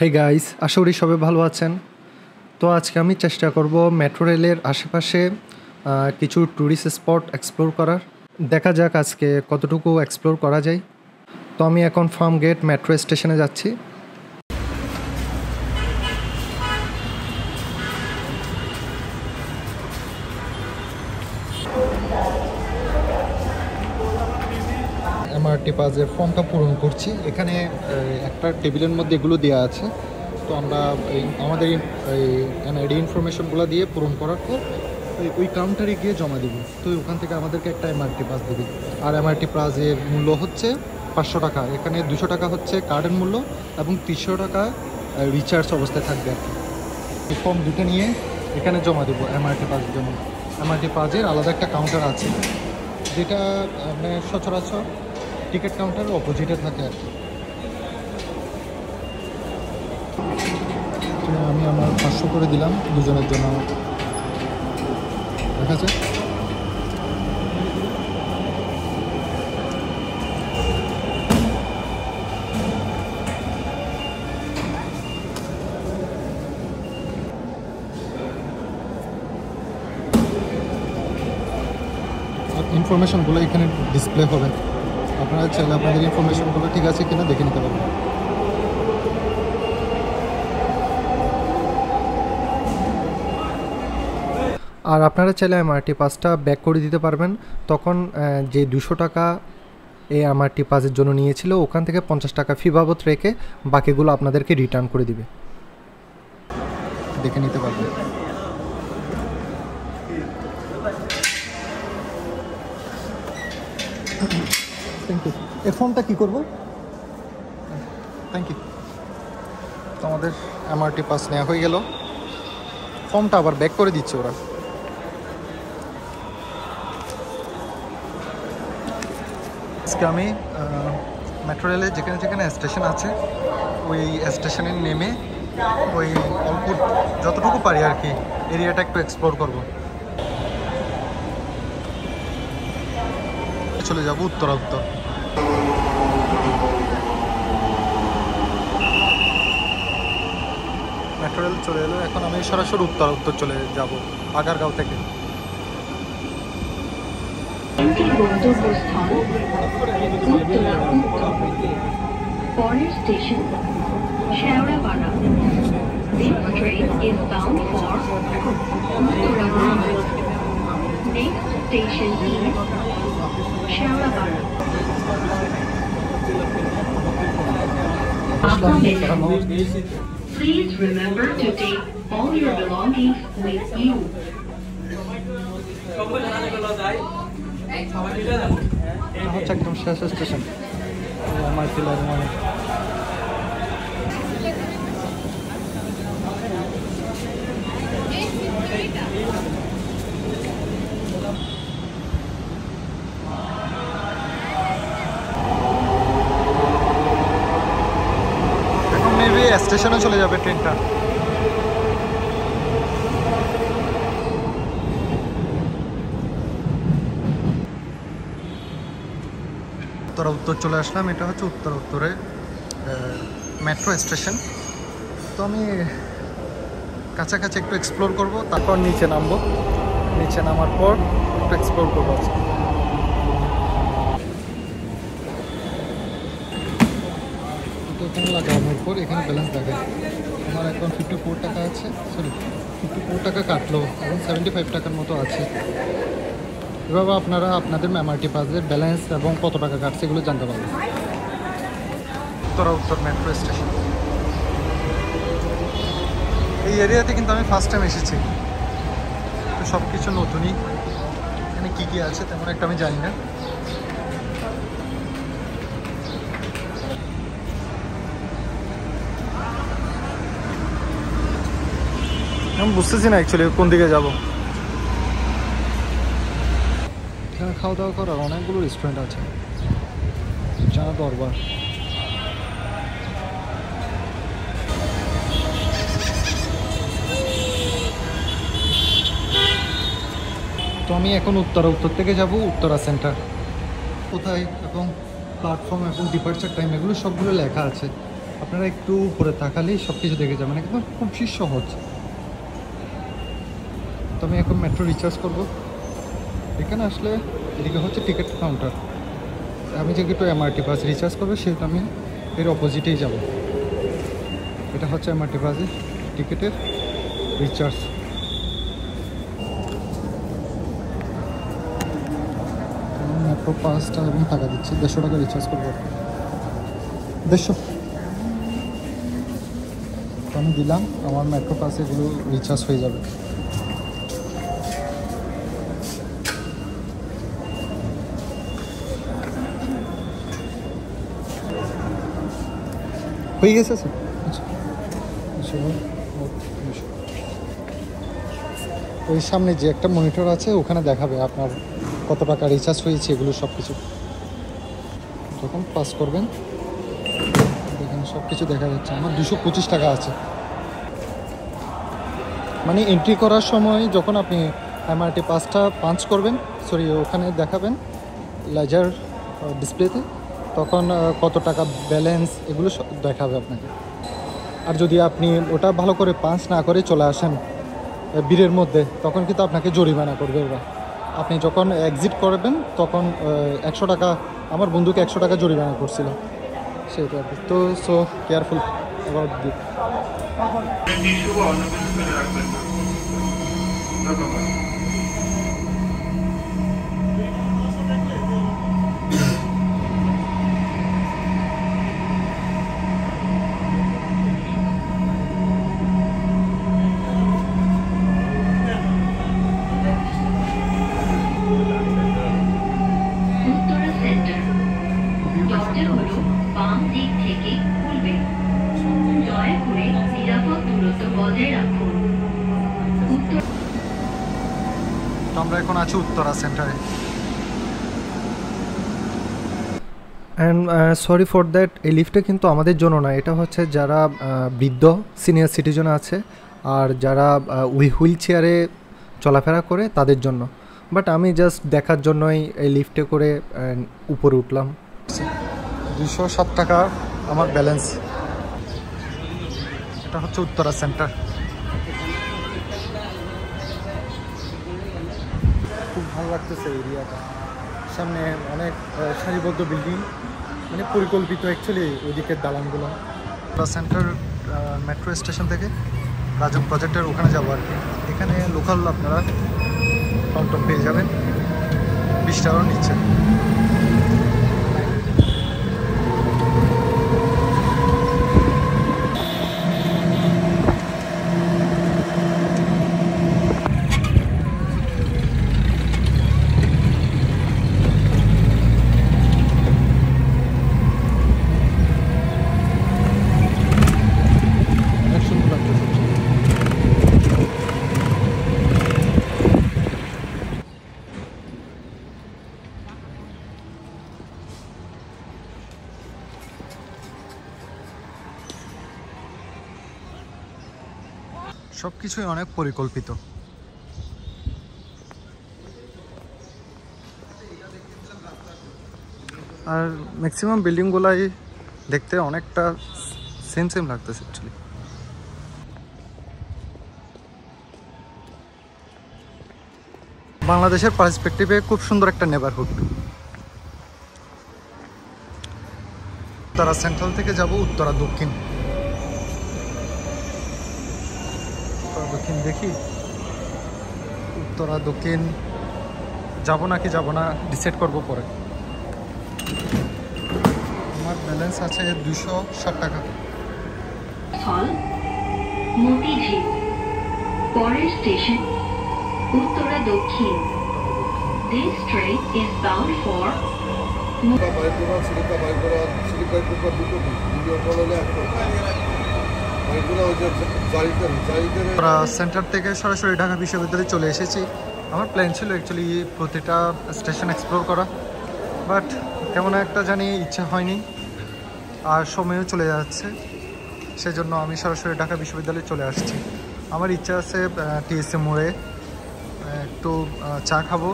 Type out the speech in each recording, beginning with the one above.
Hey guys, আশা করি সবাই ভালো আছেন। তো আজকে আমি চেষ্টা করব মেট্রো রেলের আশেপাশে কিছু ট্যুরিস্ট স্পট এক্সপ্লোর করার। দেখা যাক আজকে কতটুকু এক্সপ্লোর করা যায়। তো আমি এখন ফার্ম গেট মেট্রো স্টেশনে যাচ্ছি। এমআরটি পাসের ফর্মটা পূরণ করছি। এখানে একটা টেবিলের মধ্যে এগুলো দেওয়া আছে। তো আমরা আমাদের এনআইডি ইনফরমেশনগুলো দিয়ে পূরণ করার পর ওই কাউন্টারে গিয়ে জমা দিব। তো ওখান থেকে আমাদেরকে একটা এমআরটি পাস দেবে। আর এমআরটি পাসের মূল্য হচ্ছে 500 টাকা। এখানে 200 টাকা হচ্ছে কার্ডের মূল্য এবং 300 টাকা রিচার্জ অবস্থায় থাকবে আর কি। এই ফর্ম দুটো নিয়ে এখানে জমা দেবো এমআরটি পাসের জন্য। এমআরটি পাসের আলাদা একটা কাউন্টার আছে, যেটা মানে সচরাচর টিকিট কাউন্টারের অপোজিটে থাকে আর কি। আমি আমার 500 করে দিলাম দুজনের জন্য। দেখা যায় ইনফরমেশনগুলো এখানে ডিসপ্লে হবে। আপনারা চাইলে আপনাদের ইনফরমেশনগুলো ঠিক আছে কিনা দেখে নিতে পারবেন। আর আপনারা চাইলে এমআরটি পাসটা ব্যাক করে দিতে পারবেন। তখন যে 200 টাকা এই এমআরটি পাসের জন্য নিয়েছিল, ওখান থেকে 50 টাকা ফি বাবদ রেখে বাকিগুলো আপনাদেরকে রিটার্ন করে দিবে। দেখে নিতে পারবেন। Thank you. এই ফর্মটা কী করবো? Thank you. তো আমাদের এমআরটি পাস নেওয়া হয়ে গেল। ফর্মটা আবার ব্যাক করে দিচ্ছে ওরা। আজকে আমি মেট্রো রেলে যেখানে যেখানে স্টেশন আছে ওই স্টেশনে নেমে ওই অল্প যতটুকু পারি আর কি এরিয়াটা একটু এক্সপ্লোর করব। চলে যাব উত্তর। মেট্রো রেল চলে এলো। এখন আমি সরাসরি উত্তর চলে যাব আগারগাঁও থেকে। পরের station Shewrapara. This train is bound for Uttarakhand. Next station is Shewrapara. Please remember to take all your belongings with you. হচ্ছে একদম শেষ স্টেশন আমার টিলার মানে। এখন মেবি স্টেশনে চলে যাবে ট্রেনটা। উত্তর চলে আসলাম। এটা হচ্ছে উত্তরে মেট্রো স্টেশন। তো আমি কাছাকাছি একটু এক্সপ্লোর করব, তারপর নিচে নামবো। নিচে নামার পর একটু এক্সপ্লোর করবো আজকে। তো এখানে লাগানোর পর এখানে ব্যালেন্স দেখায়। আমার এখন 54 টাকা আছে, সরি 54 টাকা কাটলো, এখন 75 টাকার মতো আছে। এভাবে আপনারা আপনাদের এমআরটি পাসের ব্যালেন্স এবং কত টাকা কাটছে এগুলো জানতে পারবেন। উত্তর মেট্রো স্টেশন। এই এরিয়াতে কিন্তু আমি ফার্স্ট টাইম এসেছি। তো সব কিছু নতুনই। এখানে কী কী আছে তেমন একটা আমি জানি না। আমি বুঝতেছি না অ্যাকচুয়ালি কোন দিকে যাব। এখানে খাওয়া দাওয়া করার অনেকগুলো রেস্টুরেন্ট আছে, যা দরবার। তো আমি এখন উত্তর থেকে যাব উত্তরা সেন্টার। কোথায় এবং প্ল্যাটফর্ম এবং ডিপার্চার টাইম এগুলো সবগুলো লেখা আছে। আপনারা একটু উপরে তাকালেই সব কিছু দেখে যাবেন, একদম খুবই সহজ। তো আমি এখন মেট্রো রিচার্জ করব। এখানে আসলে এদিকে হচ্ছে টিকিট কাউন্টার। আমি যেহেতু এমআরটি পাস রিচার্জ করবো সেহেতু আমি এর অপোজিটেই যাব। এটা হচ্ছে এমআরটি পাসের টিকিটের রিচার্জ। মেট্রো পাসটা এবং টাকা দিচ্ছি, 150 টাকা রিচার্জ করবো। 150 তো আমি দিলাম, আমার মেট্রো পাসে এগুলো রিচার্জ হয়ে যাবে। হয়ে গেছে স্যার? আচ্ছা, ওই সামনে যে একটা মনিটর আছে ওখানে দেখাবে আপনার কত টাকা রিচার্জ হয়েছে, এগুলো সব কিছু। যখন পাস করবেন দেখেন সব কিছু দেখা যাচ্ছে। আমার 225 টাকা আছে। মানে এন্ট্রি করার সময় যখন আপনি এমআরটি পাসটা পাঞ্চ করবেন, সরি ওখানে দেখাবেন লেজার ডিসপ্লেতে, তখন কত টাকা ব্যালেন্স এগুলো সব দেখাবে আপনাকে। আর যদি আপনি ওটা ভালো করে পাঞ্চ না করে চলে আসেন ভিড়ের মধ্যে, তখন কিন্তু আপনাকে জরিমানা করবে ওরা। আপনি যখন এক্সিট করবেন তখন 100 টাকা, আমার বন্ধুকে 100 টাকা জরিমানা করছিল সেটা। তো so careful about this. Uttara centre দরজা হলো বাম দিক থেকে খুলবে। দয়া করে নিরাপদ দূরত্ব বজায় রাখুন। তো আমরা এখন আছি উত্তরা সেন্টারে। অ্যান্ড সরি ফর দ্যাট, এই লিফটটা কিন্তু আমাদের জন্য না, এটা হচ্ছে যারা বৃদ্ধ সিনিয়র সিটিজেন আছে আর যারা হুইল চেয়ারে চলাফেরা করে তাদের জন্য। বাট আমি জাস্ট দেখার জন্যই এই লিফটে করে উপরে উঠলাম। 207 টাকা আমার ব্যালেন্স। এটা হচ্ছে উত্তরা সেন্টার। খুব ভালো লাগতেছে এরিয়াটা। সামনে অনেক সারিবদ্ধ বিল্ডিং, মানে পরিকল্পিত অ্যাকচুয়ালি ওইদিকে দালানগুলো। সেন্টার মেট্রো স্টেশন থেকে রাজুক প্রজেক্টের ওখানে যাবো আর কি। এখানে লোকাল আপনারা টমটম পেয়ে যাবেন 20 টাকার নিচে। সব কিছুই অনেক পরিকল্পিত। আর ম্যাক্সিমাম বিল্ডিংগুলাই দেখতে অনেকটা সেম সেম লাগতেছে অ্যাকচুয়ালি। বাংলাদেশের পার্সপেক্টিভে খুব সুন্দর একটা নেবারহুড। উত্তরা সেন্ট্রাল থেকে যাব উত্তরা দক্ষিণ। দক্ষিণ দেখি উত্তরা দক্ষিণ যাব নাকি যাব না ডিসাইড করবো পরে। আমার ব্যালেন্স আছে 260 টাকা। স্থল মতিঝিল, পরের স্টেশন উত্তরা দক্ষিণ। This train is bound for centre থেকে সরাসরি ঢাকা বিশ্ববিদ্যালয়ে চলে এসেছি। আমার প্ল্যান ছিল অ্যাকচুয়ালি প্রতিটা স্টেশন এক্সপ্লোর করা, বাট তেমন একটা জানি ইচ্ছা হয়নি আর সময়ও চলে যাচ্ছে, সেজন্য আমি সরাসরি ঢাকা বিশ্ববিদ্যালয়ে চলে আসছি। আমার ইচ্ছা আছে টিএসএ মোড়ে একটু চা খাবো,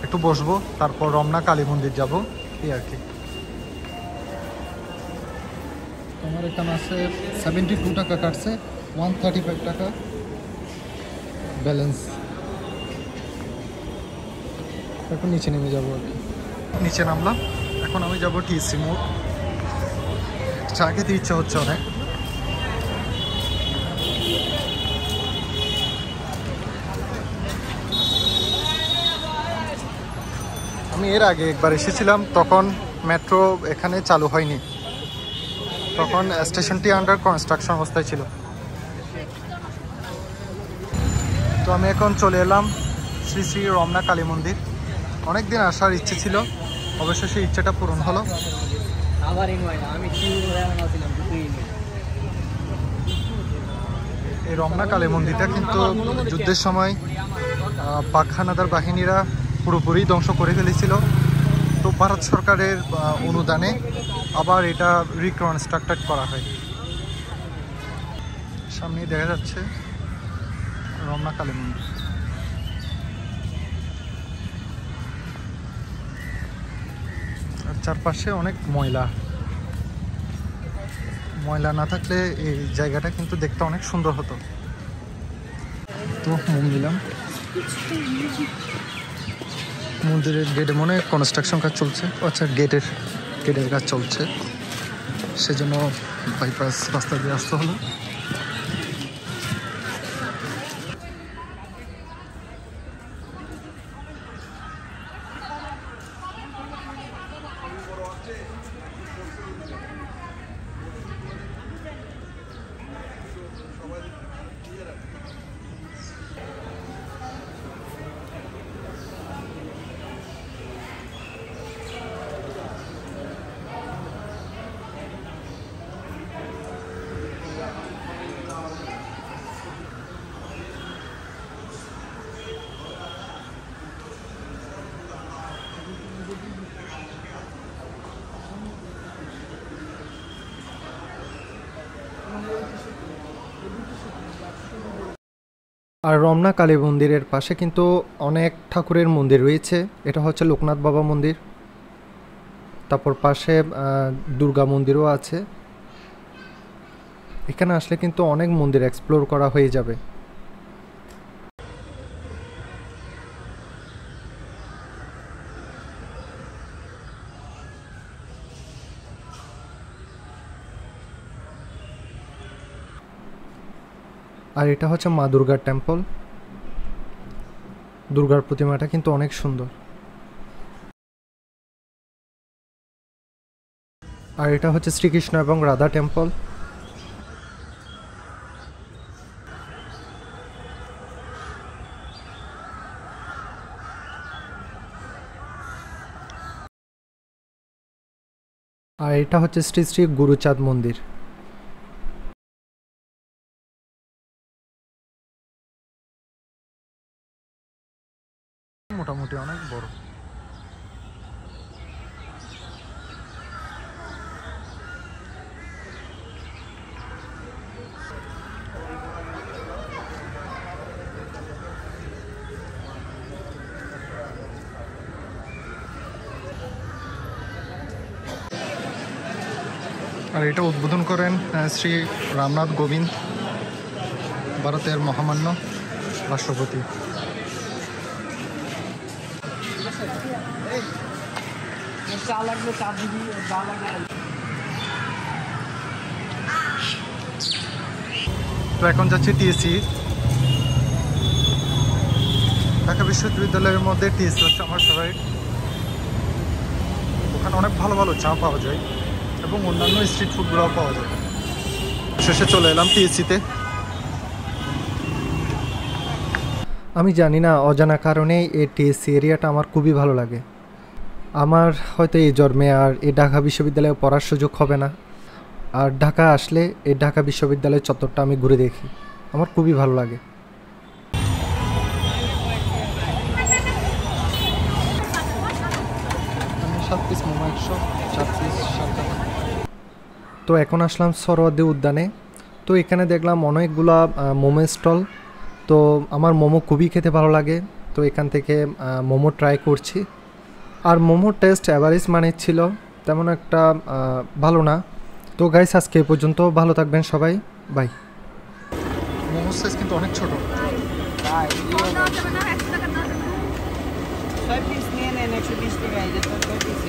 একটু বসবো, তারপর রমনা কালী মন্দির যাবো, এই আর কি। আমার এখানে আছে 72 টাকা কাটছে, 135 টাকা ব্যালেন্স। এখন নিচে নেমে যাবো আর কি। নিচে নামলাম, এখন আমি যাব টিএসসি মোড়। চা খেতে ইচ্ছা হচ্ছে অনেক। আমি এর আগে একবার এসেছিলাম, তখন মেট্রো এখানে চালু হয়নি, তখন স্টেশনটি আন্ডার কনস্ট্রাকশন অবস্থায় ছিল। তো আমি এখন চলে এলাম শ্রী শ্রী রমনা কালী মন্দির। অনেক দিন আসার ইচ্ছে ছিল, অবশ্য সেই ইচ্ছেটা পূরণ হলো। এই রমনা কালী মন্দিরটা কিন্তু যুদ্ধের সময় পাক হানাদার বাহিনীরা পুরোপুরি ধ্বংস করে ফেলেছিল। তো ভারত সরকারের অনুদানে আবার এটা রিকনস্ট্রাক্টেড করা হয়। সামনে দেখা যাচ্ছে রমনা কালী মন্দির। আর চারপাশে অনেক ময়লা না থাকলে এই জায়গাটা কিন্তু দেখতে অনেক সুন্দর হতো। তো মোম নিলাম। মন্দিরের গেটে মনে হয় কনস্ট্রাকশন কাজ চলছে। আচ্ছা, গেটের কাজ চলছে, সেজন্য বাইপাস রাস্তা দিয়ে আসতে হলো। আর রমনা কালী মন্দিরের পাশে কিন্তু অনেক ঠাকুরের মন্দির রয়েছে। এটা হচ্ছে লোকনাথ বাবা মন্দির, তারপর পাশে দুর্গা মন্দিরও আছে। এখানে আসলে কিন্তু অনেক মন্দির এক্সপ্লোর করা হয়ে যাবে। আর এটা হচ্ছে মা দুর্গার টেম্পল। দুর্গার প্রতিমাটা কিন্তু অনেক সুন্দর। আর এটা হচ্ছে শ্রীকৃষ্ণ এবং রাধা টেম্পল। আর এটা হচ্ছে শ্রী শ্রী গুরুচাঁদ মন্দির। মোটামুটি অনেক বড়। আর এটা উদ্বোধন করেন শ্রী রামনাথ কোবিন্দ, ভারতের মহামান্য রাষ্ট্রপতি। তো এখন যাচ্ছি টিএসসি। ঢাকা বিশ্ববিদ্যালয়ের মধ্যে টিএসসি হচ্ছে আমার ফেভারিট। ওখানে অনেক ভালো ভালো চা পাওয়া যায় এবং অন্যান্য স্ট্রিট ফুডগুলোও পাওয়া যায়। শেষে চলে এলাম টিএসসিতে। আমি জানি না, অজানা কারণে এই টিএসসি এরিয়াটা আমার খুবই ভালো লাগে। আমার হয়তো এই জন্মে আর এই ঢাকা বিশ্ববিদ্যালয়ে পড়ার সুযোগ হবে না। আর ঢাকা আসলে এই ঢাকা বিশ্ববিদ্যালয়ের চত্বরটা আমি ঘুরে দেখি, আমার খুবই ভালো লাগে। তো এখন আসলাম সরোয়ার্দী উদ্যানে। তো এখানে দেখলাম অনেকগুলা মোমো স্টল। তো আমার মোমো খুবই খেতে ভালো লাগে, তো এখান থেকে মোমো ট্রাই করছি। আর মোমোর টেস্ট অ্যাভারেজ মানের ছিল, তেমন একটা ভালো না। তো গাইস আজকে এ পর্যন্ত, ভালো থাকবেন সবাই, বাই। মোমোর সাইজ কিন্তু অনেক ছোট। ছয় পিস নিয়ে নেন 120 টাকা, এই যে 6 পিস